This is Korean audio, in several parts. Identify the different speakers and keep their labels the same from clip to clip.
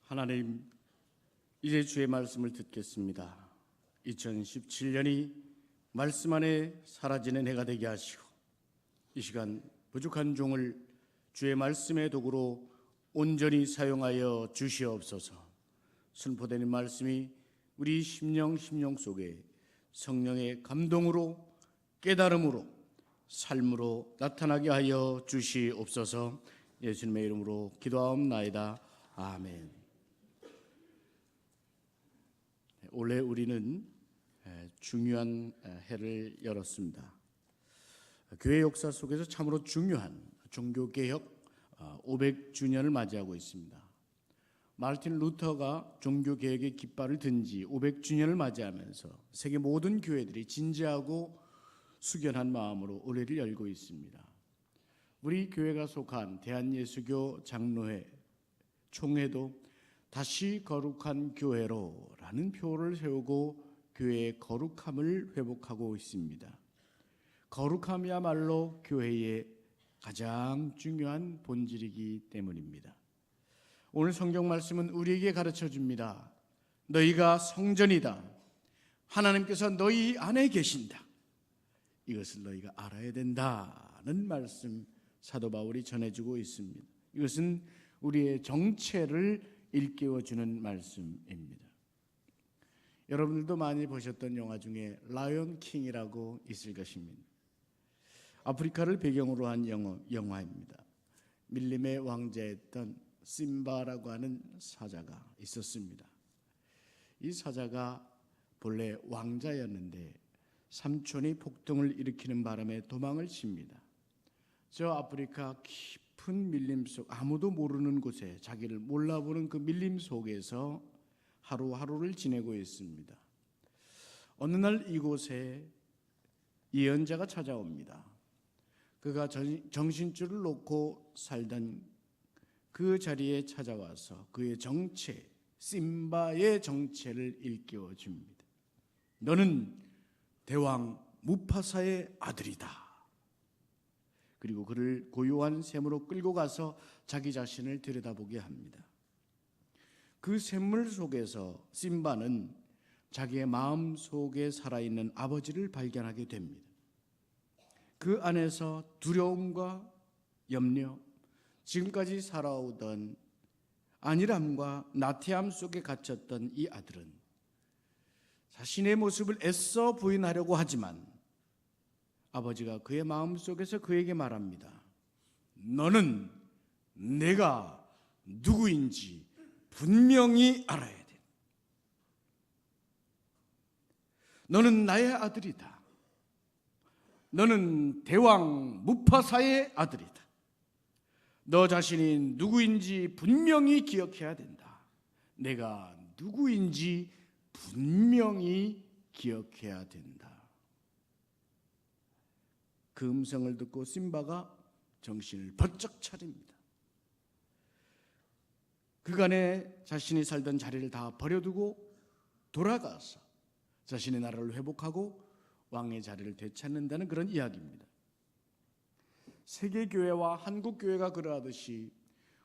Speaker 1: 하나님, 이제 주의 말씀을 듣겠습니다. 2017년이 말씀 안에 사라지는 해가 되게 하시고, 이 시간 부족한 종을 주의 말씀의 도구로 온전히 사용하여 주시옵소서. 선포되는 말씀이 우리 심령 속에 성령의 감동으로, 깨달음으로, 삶으로 나타나게 하여 주시옵소서. 예수님의 이름으로 기도하옵나이다. 아멘. 올해 우리는 중요한 해를 열었습니다. 교회 역사 속에서 참으로 중요한 종교개혁 500주년을 맞이하고 있습니다. 마르틴 루터가 종교개혁의 깃발을 든 지 500주년을 맞이하면서 세계 모든 교회들이 진지하고 숙연한 마음으로 올해를 열고 있습니다. 우리 교회가 속한 대한예수교 장로회 총회도 다시 거룩한 교회로 라는 표를 세우고 교회의 거룩함을 회복하고 있습니다. 거룩함이야말로 교회의 가장 중요한 본질이기 때문입니다. 오늘 성경 말씀은 우리에게 가르쳐 줍니다. 너희가 성전이다. 하나님께서 너희 안에 계신다. 이것을 너희가 알아야 된다는 말씀 사도 바울이 전해주고 있습니다. 이것은 우리의 정체를 일깨워주는 말씀입니다. 여러분들도 많이 보셨던 영화 중에 라이온 킹이라고 있을 것입니다. 아프리카를 배경으로 한 영화입니다. 밀림의 왕자였던 심바라고 하는 사자가 있었습니다. 이 사자가 본래 왕자였는데 삼촌이 폭동을 일으키는 바람에 도망을 칩니다. 저 아프리카 깊은 밀림 속 아무도 모르는 곳에 자기를 몰라보는 그 밀림 속에서 하루하루를 지내고 있습니다. 어느 날 이곳에 예언자가 찾아옵니다. 그가 정신줄을 놓고 살던 그 자리에 찾아와서 그의 정체, 심바의 정체를 일깨워줍니다. 너는 대왕 무파사의 아들이다. 그리고 그를 고요한 샘으로 끌고 가서 자기 자신을 들여다보게 합니다. 그 샘물 속에서 심바는 자기의 마음 속에 살아있는 아버지를 발견하게 됩니다. 그 안에서 두려움과 염려, 지금까지 살아오던 안일함과 나태함 속에 갇혔던 이 아들은 자신의 모습을 애써 부인하려고 하지만 아버지가 그의 마음속에서 그에게 말합니다. 너는 내가 누구인지 분명히 알아야 돼. 너는 나의 아들이다. 너는 대왕 무파사의 아들이다. 너 자신이 누구인지 분명히 기억해야 된다. 내가 누구인지 분명히 기억해야 된다. 그 음성을 듣고 심바가 정신을 번쩍 차립니다. 그간에 자신이 살던 자리를 다 버려두고 돌아가서 자신의 나라를 회복하고 왕의 자리를 되찾는다는 그런 이야기입니다. 세계교회와 한국교회가 그러하듯이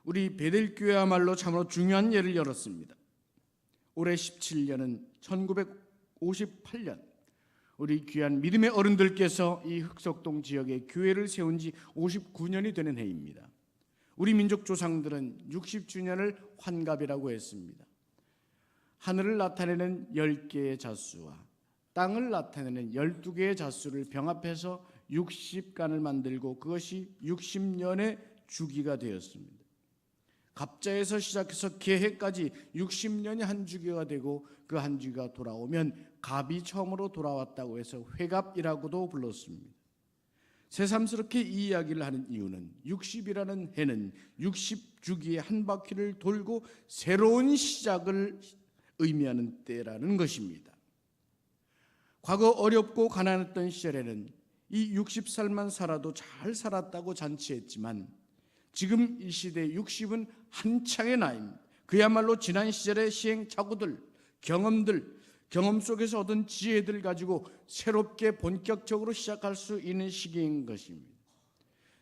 Speaker 1: 우리 베델교회야말로 참으로 중요한 예를 열었습니다. 올해 17년은 1958년 우리 귀한 믿음의 어른들께서 이 흑석동 지역에 교회를 세운 지 59년이 되는 해입니다. 우리 민족 조상들은 60주년을 환갑이라고 했습니다. 하늘을 나타내는 10개의 잣수와 땅을 나타내는 12개의 잣수를 병합해서 60간을 만들고 그것이 60년의 주기가 되었습니다. 갑자에서 시작해서 개해까지 60년이 한 주기가 되고 그 한 주기가 돌아오면 갑이 처음으로 돌아왔다고 해서 회갑이라고도 불렀습니다. 새삼스럽게 이 이야기를 하는 이유는 60이라는 해는 60주기의 한 바퀴를 돌고 새로운 시작을 의미하는 때라는 것입니다. 과거 어렵고 가난했던 시절에는 이 60살만 살아도 잘 살았다고 잔치했지만 지금 이 시대 60은 한창의 나이입니다. 그야말로 지난 시절의 시행착오들, 경험 속에서 얻은 지혜들 가지고 새롭게 본격적으로 시작할 수 있는 시기인 것입니다.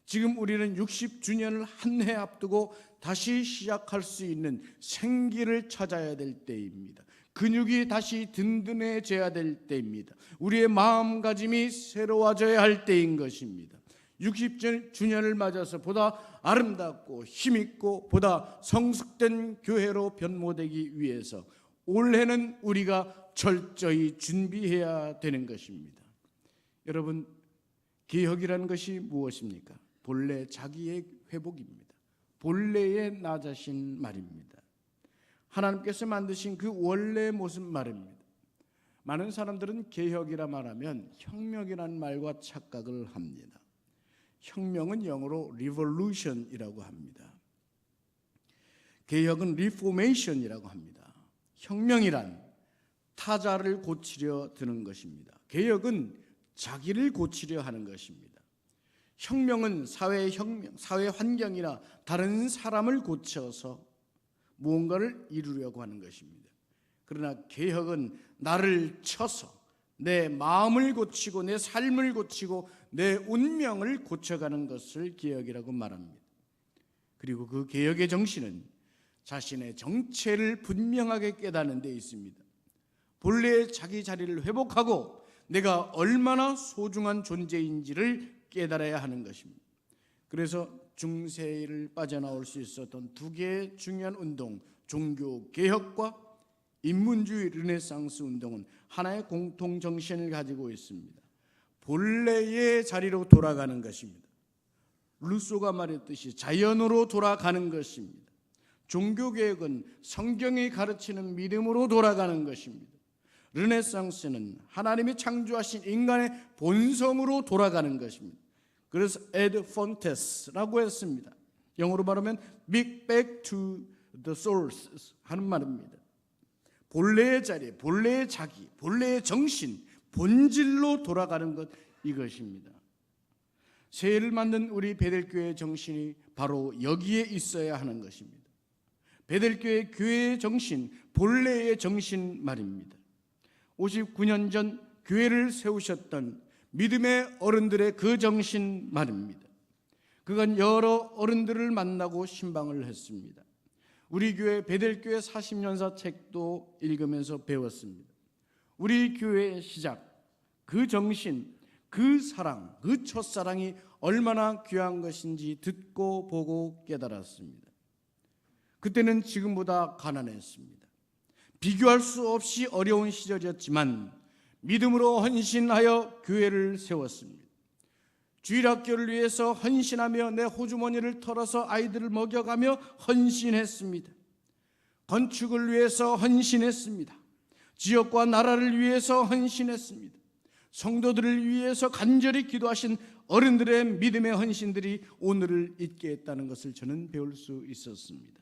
Speaker 1: 지금 우리는 60주년을 한 해 앞두고 다시 시작할 수 있는 생기를 찾아야 될 때입니다. 근육이 다시 든든해져야 될 때입니다. 우리의 마음가짐이 새로워져야 할 때인 것입니다. 60주년을 맞아서 보다 아름답고 힘있고 보다 성숙된 교회로 변모되기 위해서 올해는 우리가 철저히 준비해야 되는 것입니다. 여러분, 개혁이라는 것이 무엇입니까? 본래 자기의 회복입니다. 본래의 나 자신 말입니다. 하나님께서 만드신 그 원래 모습 말입니다. 많은 사람들은 개혁이라 말하면 혁명이라는 말과 착각을 합니다. 혁명은 영어로 revolution이라고 합니다. 개혁은 reformation이라고 합니다. 혁명이란 타자를 고치려 드는 것입니다. 개혁은 자기를 고치려 하는 것입니다. 혁명은 사회 환경이나 다른 사람을 고쳐서 무언가를 이루려고 하는 것입니다. 그러나 개혁은 나를 쳐서 내 마음을 고치고 내 삶을 고치고 내 운명을 고쳐가는 것을 개혁이라고 말합니다. 그리고 그 개혁의 정신은 자신의 정체를 분명하게 깨닫는 데 있습니다. 본래의 자기 자리를 회복하고 내가 얼마나 소중한 존재인지를 깨달아야 하는 것입니다. 그래서 중세를 빠져나올 수 있었던 두 개의 중요한 운동, 종교개혁과 인문주의 르네상스 운동은 하나의 공통 정신을 가지고 있습니다. 본래의 자리로 돌아가는 것입니다. 루소가 말했듯이 자연으로 돌아가는 것입니다. 종교개혁은 성경이 가르치는 믿음으로 돌아가는 것입니다. 르네상스는 하나님이 창조하신 인간의 본성으로 돌아가는 것입니다. 그래서 ad fontes라고 했습니다. 영어로 말하면 Big back to the source 하는 말입니다. 본래의 자리, 본래의 자기, 본래의 정신, 본질로 돌아가는 것, 이것입니다. 새해를 맞는 우리 베델교회의 정신이 바로 여기에 있어야 하는 것입니다. 베델교회 교회의 정신, 본래의 정신 말입니다. 59년 전 교회를 세우셨던 믿음의 어른들의 그 정신 말입니다. 그건 여러 어른들을 만나고 신방을 했습니다. 우리 교회 베델교회 40년사 책도 읽으면서 배웠습니다. 우리 교회의 시작, 그 정신, 그 사랑, 그 첫사랑이 얼마나 귀한 것인지 듣고 보고 깨달았습니다. 그때는 지금보다 가난했습니다. 비교할 수 없이 어려운 시절이었지만 믿음으로 헌신하여 교회를 세웠습니다. 주일학교를 위해서 헌신하며 내 호주머니를 털어서 아이들을 먹여가며 헌신했습니다. 건축을 위해서 헌신했습니다. 지역과 나라를 위해서 헌신했습니다. 성도들을 위해서 간절히 기도하신 어른들의 믿음의 헌신들이 오늘을 있게 했다는 것을 저는 배울 수 있었습니다.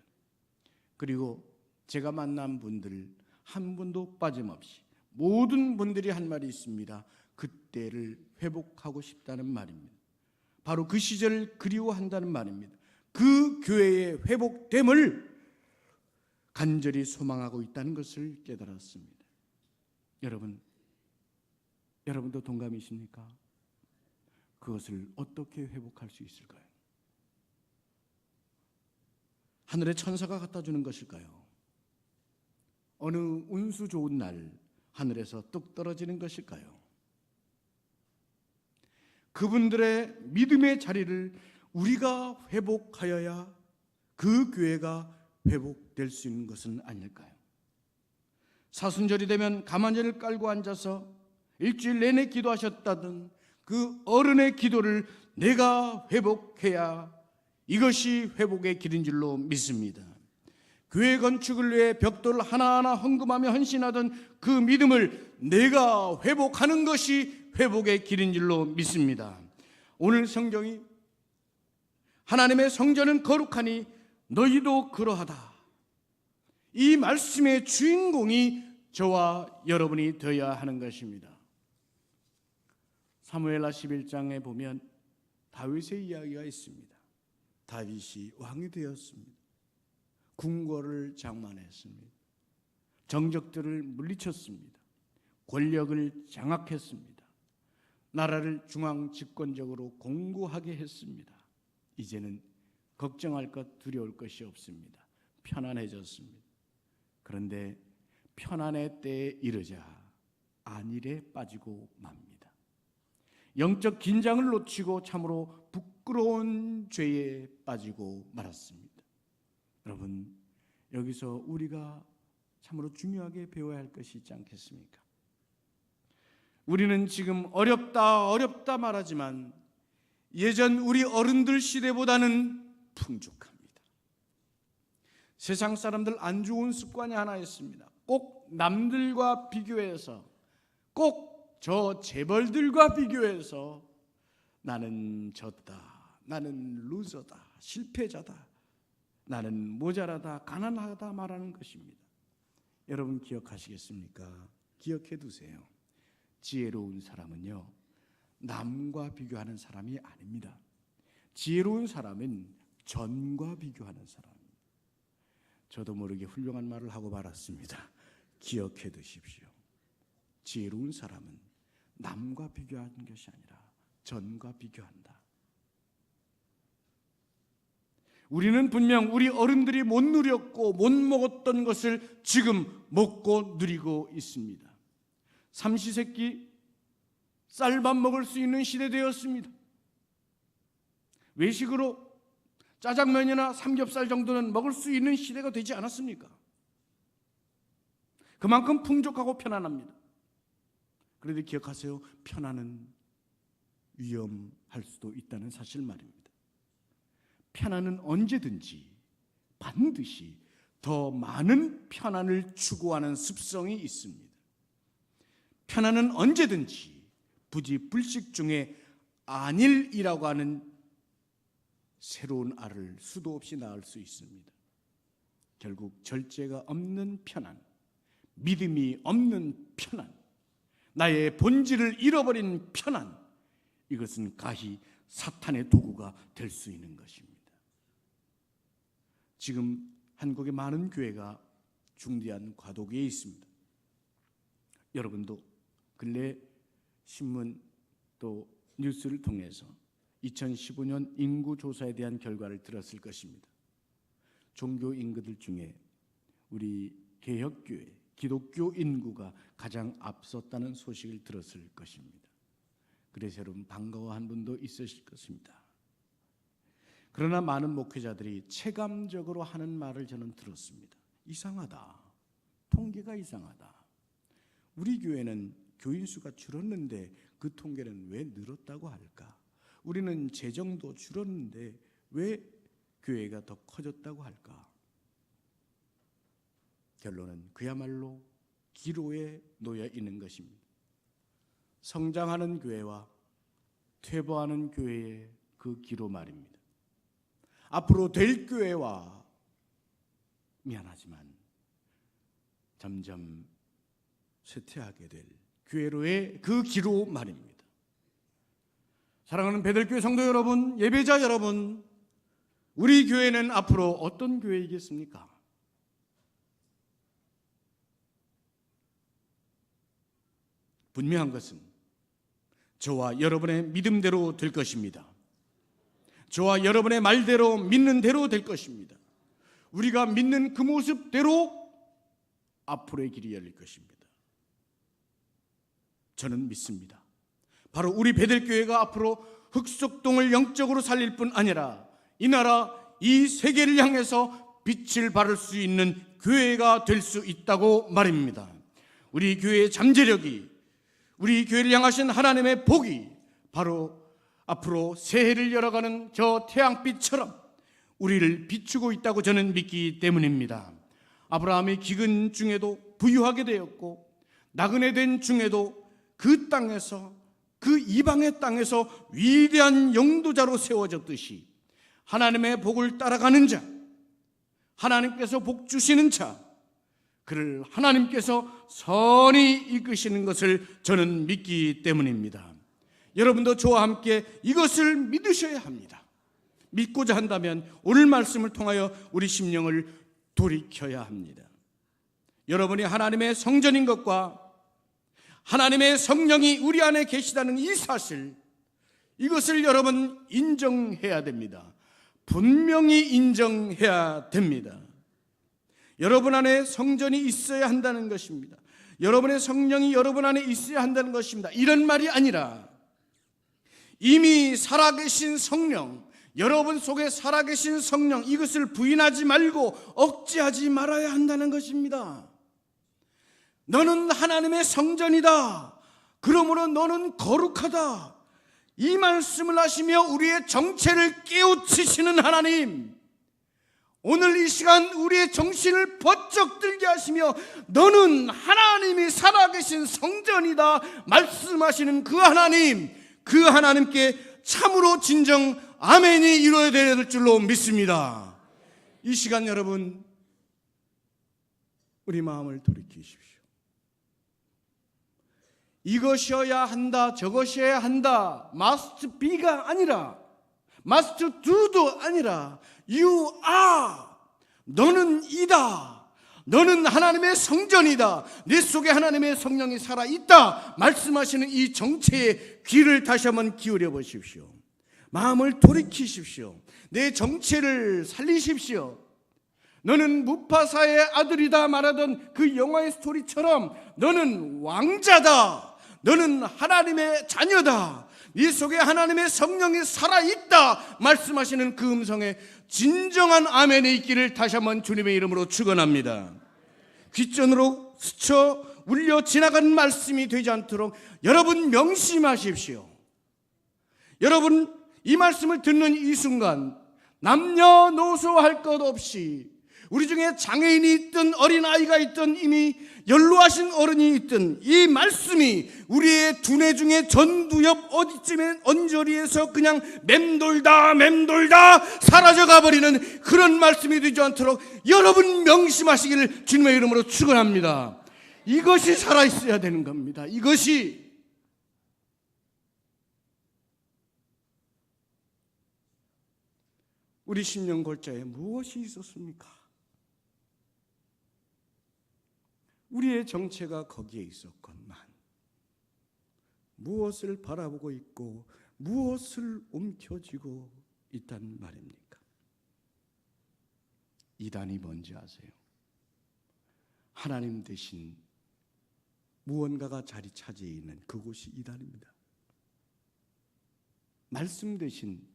Speaker 1: 그리고 제가 만난 분들 한 분도 빠짐없이 모든 분들이 한 말이 있습니다. 그때를 회복하고 싶다는 말입니다. 바로 그 시절을 그리워한다는 말입니다. 그 교회의 회복됨을 간절히 소망하고 있다는 것을 깨달았습니다. 여러분도 동감이십니까? 그것을 어떻게 회복할 수 있을까요? 하늘의 천사가 갖다 주는 것일까요? 어느 운수 좋은 날 하늘에서 뚝 떨어지는 것일까요? 그분들의 믿음의 자리를 우리가 회복하여야 그 교회가 회복될 수 있는 것은 아닐까요? 사순절이 되면 가만히를 깔고 앉아서 일주일 내내 기도하셨다던 그 어른의 기도를 내가 회복해야 이것이 회복의 길인 줄로 믿습니다. 교회 건축을 위해 벽돌을 하나하나 헌금하며 헌신하던 그 믿음을 내가 회복하는 것이 회복의 길인 줄로 믿습니다. 오늘 성경이 하나님의 성전은 거룩하니 너희도 그러하다, 이 말씀의 주인공이 저와 여러분이 되어야 하는 것입니다. 사무엘하 11장에 보면 다윗의 이야기가 있습니다. 다윗이 왕이 되었습니다. 궁궐을 장만했습니다. 정적들을 물리쳤습니다. 권력을 장악했습니다. 나라를 중앙 집권적으로 공고하게 했습니다. 이제는 걱정할 것, 두려울 것이 없습니다. 편안해졌습니다. 그런데 편안의 때에 이르자 안일에 빠지고 맙니다. 영적 긴장을 놓치고 참으로 부끄러운 죄에 빠지고 말았습니다. 여러분, 여기서 우리가 참으로 중요하게 배워야 할 것이 있지 않겠습니까? 우리는 지금 어렵다 말하지만 예전 우리 어른들 시대보다는 풍족합니다. 세상 사람들 안 좋은 습관이 하나 있습니다. 꼭 남들과 비교해서, 꼭 저 재벌들과 비교해서 나는 졌다, 나는 루저다, 실패자다, 나는 모자라다, 가난하다 말하는 것입니다. 여러분 기억하시겠습니까? 기억해 두세요. 지혜로운 사람은요, 남과 비교하는 사람이 아닙니다. 지혜로운 사람은 전과 비교하는 사람입니다. 저도 모르게 훌륭한 말을 하고 말았습니다. 기억해 두십시오. 지혜로운 사람은 남과 비교하는 것이 아니라 전과 비교한다. 우리는 분명 우리 어른들이 못 누렸고 못 먹었던 것을 지금 먹고 누리고 있습니다. 삼시세끼 쌀밥 먹을 수 있는 시대 되었습니다. 외식으로 짜장면이나 삼겹살 정도는 먹을 수 있는 시대가 되지 않았습니까? 그만큼 풍족하고 편안합니다. 그런데 기억하세요. 편안은 위험할 수도 있다는 사실 말입니다. 편안은 언제든지 반드시 더 많은 편안을 추구하는 습성이 있습니다. 편안은 언제든지 부지불식 중에 안일이라고 하는 새로운 알을 수도 없이 낳을 수 있습니다. 결국 절제가 없는 편안, 믿음이 없는 편안, 나의 본질을 잃어버린 편안, 이것은 가히 사탄의 도구가 될 수 있는 것입니다. 지금 한국의 많은 교회가 중대한 과도기에 있습니다. 여러분도 근래 신문 또 뉴스를 통해서 2015년 인구조사에 대한 결과를 들었을 것입니다. 종교 인구들 중에 우리 개혁교회, 기독교 인구가 가장 앞섰다는 소식을 들었을 것입니다. 그래서 여러분 반가워한 분도 있으실 것입니다. 그러나 많은 목회자들이 체감적으로 하는 말을 저는 들었습니다. 이상하다. 통계가 이상하다. 우리 교회는 교인 수가 줄었는데 그 통계는 왜 늘었다고 할까? 우리는 재정도 줄었는데 왜 교회가 더 커졌다고 할까? 결론은 그야말로 기로에 놓여 있는 것입니다. 성장하는 교회와 퇴보하는 교회의 그 기로 말입니다. 앞으로 될 교회와 미안하지만 점점 쇠퇴하게 될 교회로의 그 기로 말입니다. 사랑하는 베들교회 성도 여러분, 예배자 여러분, 우리 교회는 앞으로 어떤 교회이겠습니까? 분명한 것은 저와 여러분의 믿음대로 될 것입니다. 저와 여러분의 말대로 믿는 대로 될 것입니다. 우리가 믿는 그 모습대로 앞으로의 길이 열릴 것입니다. 저는 믿습니다. 바로 우리 베들교회가 앞으로 흑석동을 영적으로 살릴 뿐 아니라 이 나라, 이 세계를 향해서 빛을 발할 수 있는 교회가 될 수 있다고 말입니다. 우리 교회의 잠재력이, 우리 교회를 향하신 하나님의 복이 바로 앞으로 새해를 열어가는 저 태양빛처럼 우리를 비추고 있다고 저는 믿기 때문입니다. 아브라함이 기근 중에도 부유하게 되었고 나그네 된 중에도 그 땅에서, 그 이방의 땅에서 위대한 영도자로 세워졌듯이 하나님의 복을 따라가는 자, 하나님께서 복 주시는 자, 그를 하나님께서 선히 이끄시는 것을 저는 믿기 때문입니다. 여러분도 저와 함께 이것을 믿으셔야 합니다. 믿고자 한다면 오늘 말씀을 통하여 우리 심령을 돌이켜야 합니다. 여러분이 하나님의 성전인 것과 하나님의 성령이 우리 안에 계시다는 이 사실, 이것을 여러분 인정해야 됩니다. 분명히 인정해야 됩니다. 여러분 안에 성전이 있어야 한다는 것입니다. 여러분의 성령이 여러분 안에 있어야 한다는 것입니다. 이런 말이 아니라 이미 살아계신 성령, 여러분 속에 살아계신 성령, 이것을 부인하지 말고 억제하지 말아야 한다는 것입니다. 너는 하나님의 성전이다. 그러므로 너는 거룩하다. 이 말씀을 하시며 우리의 정체를 깨우치시는 하나님, 오늘 이 시간 우리의 정신을 번쩍 들게 하시며 너는 하나님이 살아계신 성전이다 말씀하시는 그 하나님, 그 하나님께 참으로 진정 아멘이 이루어야 될 줄로 믿습니다. 이 시간 여러분, 우리 마음을 돌이키십시오. 이것이어야 한다, 저것이어야 한다, must be가 아니라, must do도 아니라, you are, 너는 이다, 너는 하나님의 성전이다, 내 속에 하나님의 성령이 살아있다 말씀하시는 이 정체의 귀를 다시 한번 기울여 보십시오. 마음을 돌이키십시오. 내 정체를 살리십시오. 너는 무파사의 아들이다 말하던 그 영화의 스토리처럼 너는 왕자다, 너는 하나님의 자녀다, 네 속에 하나님의 성령이 살아있다 말씀하시는 그 음성에 진정한 아멘이 있기를 다시 한번 주님의 이름으로 축원합니다. 귓전으로 스쳐 울려 지나가는 말씀이 되지 않도록 여러분 명심하십시오. 여러분 이 말씀을 듣는 이 순간 남녀노소 할 것 없이 우리 중에 장애인이 있든 어린아이가 있든 이미 연로하신 어른이 있든 이 말씀이 우리의 두뇌 중에 전두엽 어디쯤에 언저리에서 그냥 맴돌다 사라져가 버리는 그런 말씀이 되지 않도록 여러분 명심하시기를 주님의 이름으로 축원합니다. 이것이 살아있어야 되는 겁니다. 이것이 우리 심령 골자에 무엇이 있었습니까? 우리의 정체가 거기에 있었건만 무엇을 바라보고 있고 무엇을 움켜쥐고 있단 말입니까? 이단이 뭔지 아세요? 하나님 대신 무언가가 자리 차지해 있는 그곳이 이단입니다. 말씀 대신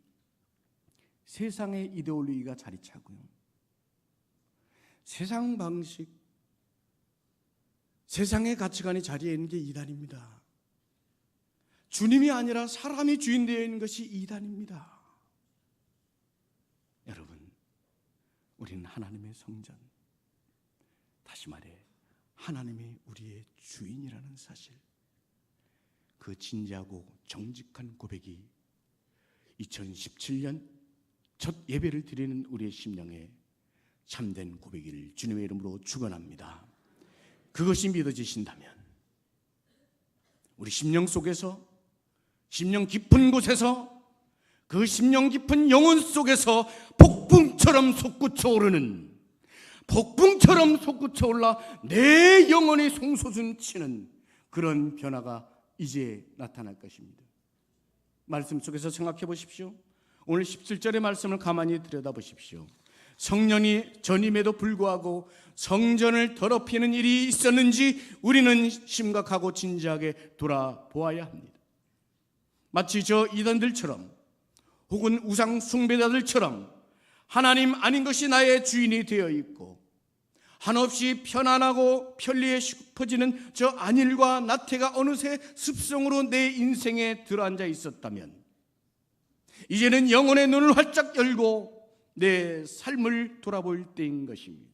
Speaker 1: 세상의 이데올로기가 자리 차고요, 세상 방식, 세상의 가치관이 자리에 있는 게 이단입니다. 주님이 아니라 사람이 주인 되어 있는 것이 이단입니다. 여러분, 우리는 하나님의 성전, 다시 말해 하나님이 우리의 주인이라는 사실, 그 진지하고 정직한 고백이 2017년 첫 예배를 드리는 우리의 심령에 참된 고백을 주님의 이름으로 축원합니다. 그것이 믿어지신다면 우리 심령 속에서, 심령 깊은 곳에서, 그 심령 깊은 영혼 속에서 폭풍처럼 솟구쳐 오르는, 폭풍처럼 솟구쳐 올라 내 영혼이 송솟음치는 그런 변화가 이제 나타날 것입니다. 말씀 속에서 생각해 보십시오. 오늘 17절의 말씀을 가만히 들여다보십시오. 성년이 전임에도 불구하고 성전을 더럽히는 일이 있었는지 우리는 심각하고 진지하게 돌아보아야 합니다. 마치 저 이단들처럼 혹은 우상 숭배자들처럼 하나님 아닌 것이 나의 주인이 되어 있고 한없이 편안하고 편리해 싶어지는 저 안일과 나태가 어느새 습성으로 내 인생에 들어앉아 있었다면 이제는 영혼의 눈을 활짝 열고 내 삶을 돌아볼 때인 것입니다.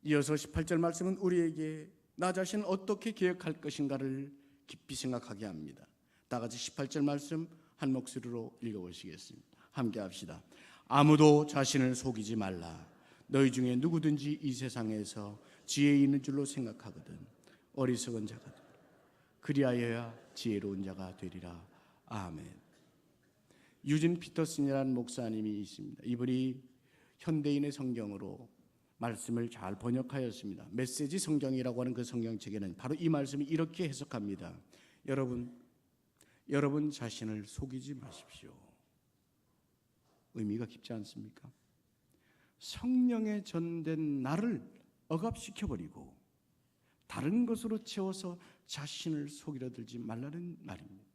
Speaker 1: 이어서 18절 말씀은 우리에게 나 자신을 어떻게 기억할 것인가를 깊이 생각하게 합니다. 다 같이 18절 말씀 한 목소리로 읽어보시겠습니다. 함께 합시다. 아무도 자신을 속이지 말라. 너희 중에 누구든지 이 세상에서 지혜 있는 줄로 생각하거든 어리석은 자가 되라. 그리하여야 지혜로운 자가 되리라. 아멘. 유진 피터슨이라는 목사님이 있습니다. 이분이 현대인의 성경으로 말씀을 잘 번역하였습니다. 메시지 성경이라고 하는 그 성경책에는 바로 이 말씀이 이렇게 해석합니다. 여러분 자신을 속이지 마십시오. 의미가 깊지 않습니까? 성령에 전된 나를 억압시켜버리고 다른 것으로 채워서 자신을 속이려 들지 말라는 말입니다.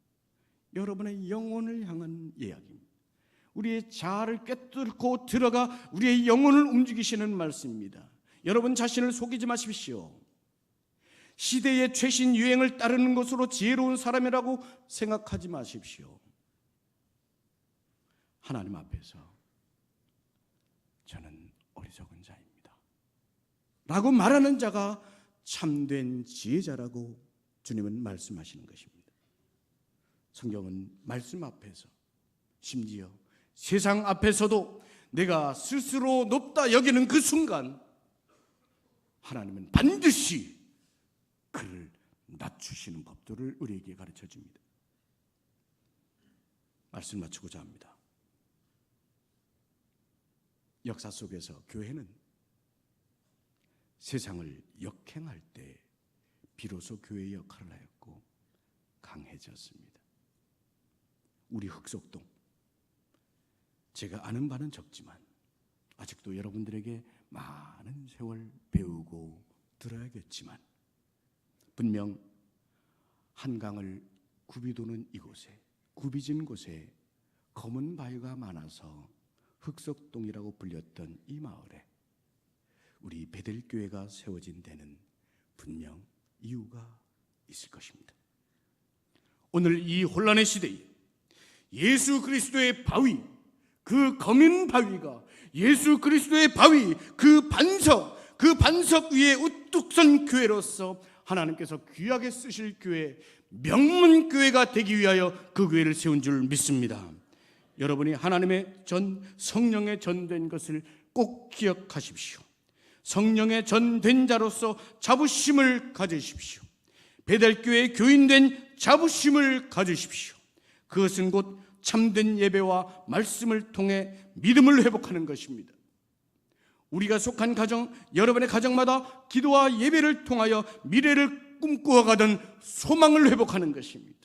Speaker 1: 여러분의 영혼을 향한 이야기입니다. 우리의 자아를 꿰뚫고 들어가 우리의 영혼을 움직이시는 말씀입니다. 여러분 자신을 속이지 마십시오. 시대의 최신 유행을 따르는 것으로 지혜로운 사람이라고 생각하지 마십시오. 하나님 앞에서 저는 어리석은 자입니다 라고 말하는 자가 참된 지혜자라고 주님은 말씀하시는 것입니다. 성경은 말씀 앞에서, 심지어 세상 앞에서도 내가 스스로 높다 여기는 그 순간 하나님은 반드시 그를 낮추시는 법도를 우리에게 가르쳐 줍니다. 말씀 마치고자 합니다. 역사 속에서 교회는 세상을 역행할 때 비로소 교회의 역할을 하였고 강해졌습니다. 우리 흑석동, 제가 아는 바는 적지만 아직도 여러분들에게 많은 세월 배우고 들어야겠지만 분명 한강을 굽이도는 이곳에, 굽이진 곳에 검은 바위가 많아서 흑석동이라고 불렸던 이 마을에 우리 베델교회가 세워진 데는 분명 이유가 있을 것입니다. 오늘 이 혼란의 시대에 예수 그리스도의 바위, 그 검은 바위가 예수 그리스도의 바위, 그 반석 위에 우뚝 선 교회로서 하나님께서 귀하게 쓰실 교회, 명문교회가 되기 위하여 그 교회를 세운 줄 믿습니다. 여러분이 하나님의 성령에 전된 것을 꼭 기억하십시오. 성령에 전된 자로서 자부심을 가지십시오. 베델교회의 교인된 자부심을 가지십시오. 그것은 곧 참된 예배와 말씀을 통해 믿음을 회복하는 것입니다. 우리가 속한 가정, 여러분의 가정마다 기도와 예배를 통하여 미래를 꿈꾸어가던 소망을 회복하는 것입니다.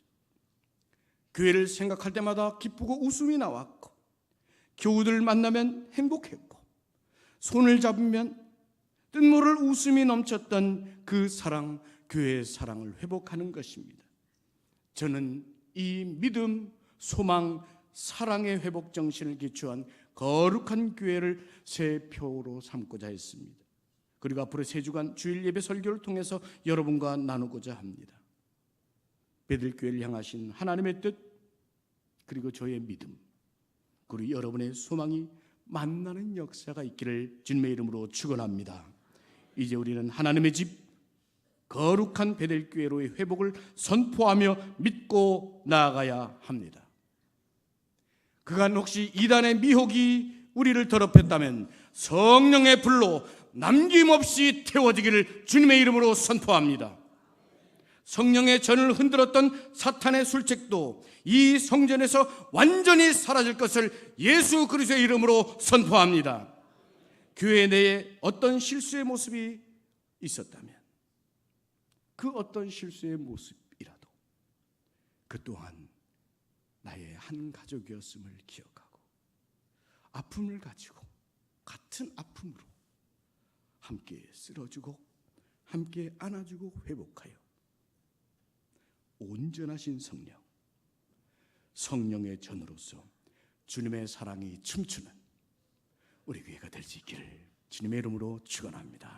Speaker 1: 교회를 생각할 때마다 기쁘고 웃음이 나왔고, 교우들 만나면 행복했고, 손을 잡으면 뜻모를 웃음이 넘쳤던 그 사랑, 교회의 사랑을 회복하는 것입니다. 저는 이 믿음, 소망, 사랑의 회복 정신을 기초한 거룩한 교회를 새 표로 삼고자 했습니다. 그리고 앞으로 세 주간 주일 예배 설교를 통해서 여러분과 나누고자 합니다. 베들교회를 향하신 하나님의 뜻, 그리고 저의 믿음, 그리고 여러분의 소망이 만나는 역사가 있기를 주님의 이름으로 축원합니다. 이제 우리는 하나님의 집, 거룩한 베델교회로의 회복을 선포하며 믿고 나아가야 합니다. 그간 혹시 이단의 미혹이 우리를 더럽혔다면 성령의 불로 남김없이 태워지기를 주님의 이름으로 선포합니다. 성령의 전을 흔들었던 사탄의 술책도 이 성전에서 완전히 사라질 것을 예수 그리스도의 이름으로 선포합니다. 교회 내에 어떤 실수의 모습이 있었다면 그 어떤 실수의 모습이라도 그 또한 나의 한 가족이었음을 기억하고 아픔을 가지고 같은 아픔으로 함께 쓰러지고 함께 안아주고 회복하여 온전하신 성령의 전으로서 주님의 사랑이 춤추는 우리 교회가 될 수 있기를 주님의 이름으로 축원합니다.